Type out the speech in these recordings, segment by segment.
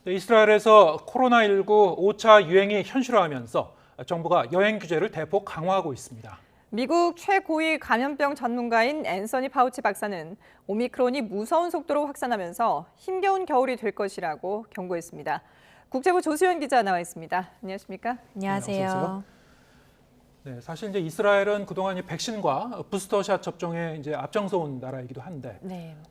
이스라엘에서 코로나19 5차 유행이 현실화하면서 정부가 여행 규제를 대폭 강화하고 있습니다. 미국 최고위 감염병 전문가인 앤서니 파우치 박사는 오미크론이 무서운 속도로 확산하면서 힘겨운 겨울이 될 것이라고 경고했습니다. 국제부 조수연 기자 나와 있습니다. 안녕하십니까? 안녕하세요. 네, 사실 이제 이스라엘은 그동안 백신과 부스터샷 접종에 이제 앞장서온 나라이기도 한데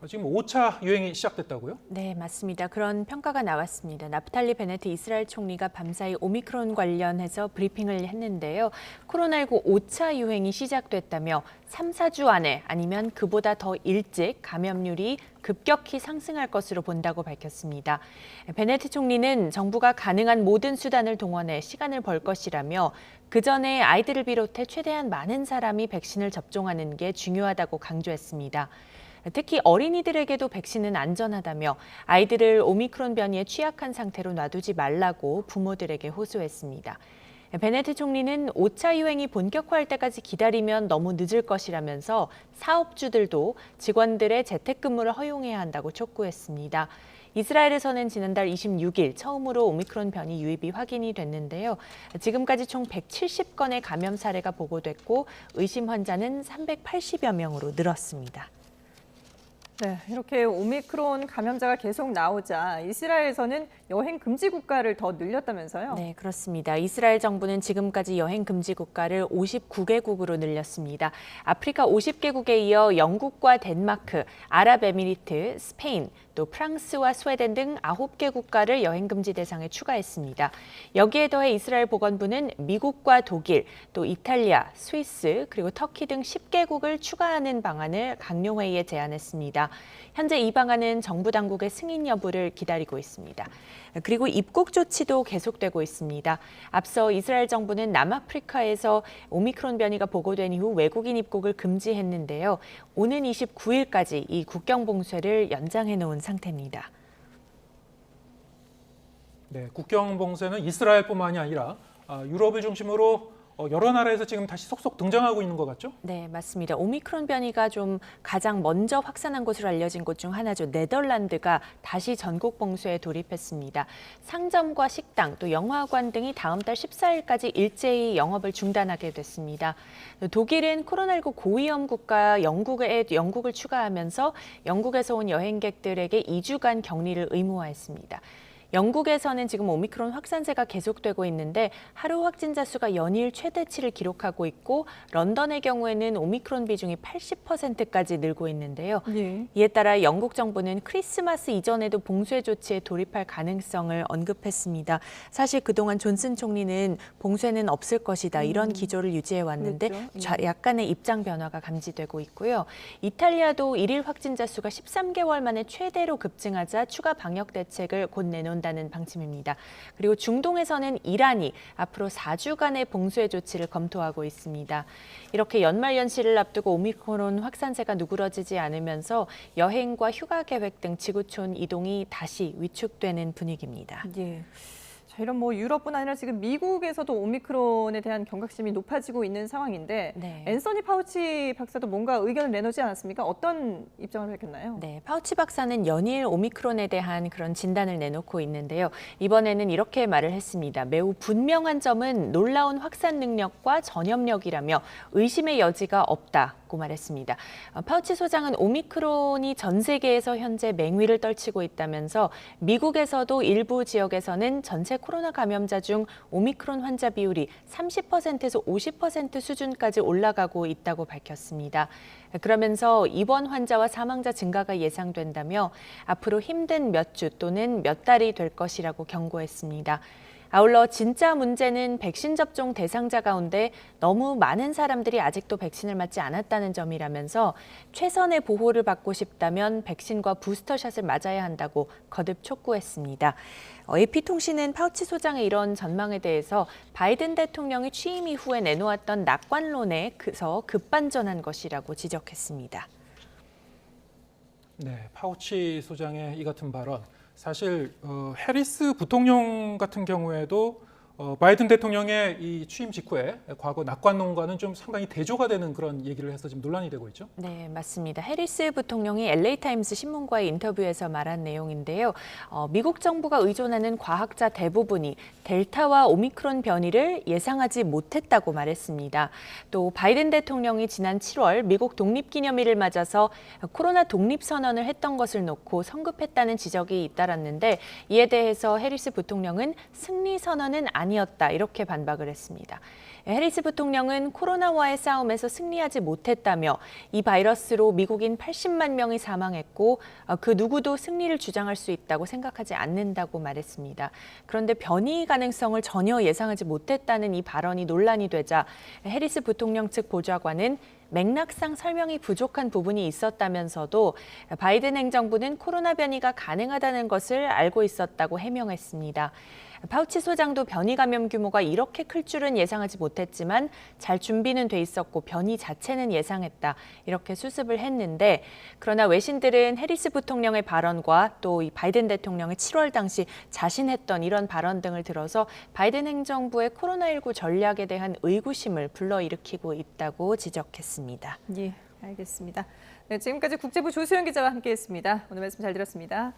지금 5차 유행이 시작됐다고요? 네, 맞습니다. 그런 평가가 나왔습니다. 나프탈리 베네트 이스라엘 총리가 밤사이 오미크론 관련해서 브리핑을 했는데요. 코로나19 5차 유행이 시작됐다며 3, 4주 안에 아니면 그보다 더 일찍 감염률이 급격히 상승할 것으로 본다고 밝혔습니다. 베네트 총리는 정부가 가능한 모든 수단을 동원해 시간을 벌 것이라며 그 전에 아이들을 비롯해 최대한 많은 사람이 백신을 접종하는 게 중요하다고 강조했습니다. 특히 어린이들에게도 백신은 안전하다며 아이들을 오미크론 변이에 취약한 상태로 놔두지 말라고 부모들에게 호소했습니다. 베네트 총리는 5차 유행이 본격화할 때까지 기다리면 너무 늦을 것이라면서 사업주들도 직원들의 재택근무를 허용해야 한다고 촉구했습니다. 이스라엘에서는 지난달 26일 처음으로 오미크론 변이 유입이 확인이 됐는데요. 지금까지 총 170건의 감염 사례가 보고됐고 의심 환자는 380여 명으로 늘었습니다. 네, 이렇게 오미크론 감염자가 계속 나오자 이스라엘에서는 여행 금지 국가를 더 늘렸다면서요? 네, 그렇습니다. 이스라엘 정부는 지금까지 여행 금지 국가를 59개국으로 늘렸습니다. 아프리카 50개국에 이어 영국과 덴마크, 아랍에미리트, 스페인, 또 프랑스와 스웨덴 등 9개 국가를 여행 금지 대상에 추가했습니다. 여기에 더해 이스라엘 보건부는 미국과 독일, 또 이탈리아, 스위스, 그리고 터키 등 10개국을 추가하는 방안을 강령회의에 제안했습니다. 현재 이 방안은 정부 당국의 승인 여부를 기다리고 있습니다. 그리고 입국 조치도 계속되고 있습니다. 앞서 이스라엘 정부는 남아프리카에서 오미크론 변이가 보고된 이후 외국인 입국을 금지했는데요. 오는 29일까지 이 국경 봉쇄를 연장해 놓은 상태입니다. 네, 국경 봉쇄는 이스라엘뿐만이 아니라 유럽을 중심으로 여러 나라에서 지금 다시 속속 등장하고 있는 것 같죠? 네, 맞습니다. 오미크론 변이가 좀 가장 먼저 확산한 것으로 알려진 곳 중 하나죠. 네덜란드가 다시 전국 봉쇄에 돌입했습니다. 상점과 식당, 또 영화관 등이 다음 달 14일까지 일제히 영업을 중단하게 됐습니다. 독일은 코로나19 고위험 국가 영국을 추가하면서 영국에서 온 여행객들에게 2주간 격리를 의무화했습니다. 영국에서는 지금 오미크론 확산세가 계속되고 있는데 하루 확진자 수가 연일 최대치를 기록하고 있고 런던의 경우에는 오미크론 비중이 80%까지 늘고 있는데요. 네. 이에 따라 영국 정부는 크리스마스 이전에도 봉쇄 조치에 돌입할 가능성을 언급했습니다. 사실 그동안 존슨 총리는 봉쇄는 없을 것이다 이런 기조를 유지해 왔는데 그렇죠. 약간의 입장 변화가 감지되고 있고요. 이탈리아도 일일 확진자 수가 13개월 만에 최대로 급증하자 추가 방역 대책을 곧 내놓는다는 방침입니다. 그리고 중동에서는 이란이 앞으로 4주간의 봉쇄 조치를 검토하고 있습니다. 이렇게 연말 연시를 앞두고 오미크론 확산세가 누그러지지 않으면서 여행과 휴가 계획 등 지구촌 이동이 다시 위축되는 분위기입니다. 예. 자, 이런 유럽뿐 아니라 지금 미국에서도 오미크론에 대한 경각심이 높아지고 있는 상황인데 앤서니 파우치 박사도 뭔가 의견을 내놓지 않았습니까? 어떤 입장을 밝혔나요? 네, 파우치 박사는 연일 오미크론에 대한 그런 진단을 내놓고 있는데요. 이번에는 이렇게 말을 했습니다. 매우 분명한 점은 놀라운 확산 능력과 전염력이라며 의심의 여지가 없다고 말했습니다. 파우치 소장은 오미크론이 전 세계에서 현재 맹위를 떨치고 있다면서 미국에서도 일부 지역에서는 전체 코로나 감염자 중 오미크론 환자 비율이 30%에서 50% 수준까지 올라가고 있다고 밝혔습니다. 그러면서 입원 환자와 사망자 증가가 예상된다며 앞으로 힘든 몇 주 또는 몇 달이 될 것이라고 경고했습니다. 아울러 진짜 문제는 백신 접종 대상자 가운데 너무 많은 사람들이 아직도 백신을 맞지 않았다는 점이라면서 최선의 보호를 받고 싶다면 백신과 부스터샷을 맞아야 한다고 거듭 촉구했습니다. AP통신은 파우치 소장의 이런 전망에 대해서 바이든 대통령이 취임 이후에 내놓았던 낙관론에 급반전한 것이라고 지적했습니다. 네, 파우치 소장의 이 같은 발언. 사실 해리스 부통령 같은 경우에도 바이든 대통령의 이 취임 직후에 과거 낙관론과는 좀 상당히 대조가 되는 그런 얘기를 해서 지금 논란이 되고 있죠. 네, 맞습니다. 해리스 부통령이 LA타임스 신문과의 인터뷰에서 말한 내용인데요. 미국 정부가 의존하는 과학자 대부분이 델타와 오미크론 변이를 예상하지 못했다고 말했습니다. 또 바이든 대통령이 지난 7월 미국 독립기념일을 맞아서 코로나 독립선언을 했던 것을 놓고 성급했다는 지적이 잇따랐는데 이에 대해서 해리스 부통령은 승리 선언은 아니었다 이렇게 반박을 했습니다. 해리스 부통령은 코로나와의 싸움에서 승리하지 못했다며 이 바이러스로 미국인 80만 명이 사망했고 그 누구도 승리를 주장할 수 있다고 생각하지 않는다고 말했습니다. 그런데 변이 가능성을 전혀 예상하지 못했다는 이 발언이 논란이 되자 해리스 부통령 측 보좌관은 맥락상 설명이 부족한 부분이 있었다면서도 바이든 행정부는 코로나 변이가 가능하다는 것을 알고 있었다고 해명했습니다. 파우치 소장도 변이 감염 규모가 이렇게 클 줄은 예상하지 못했지만 잘 준비는 돼 있었고 변이 자체는 예상했다. 이렇게 수습을 했는데 그러나 외신들은 해리스 부통령의 발언과 또 이 바이든 대통령의 7월 당시 자신했던 이런 발언 등을 들어서 바이든 행정부의 코로나19 전략에 대한 의구심을 불러일으키고 있다고 지적했습니다. 예, 알겠습니다. 네, 지금까지 국제부 조수연 기자와 함께했습니다. 오늘 말씀 잘 들었습니다.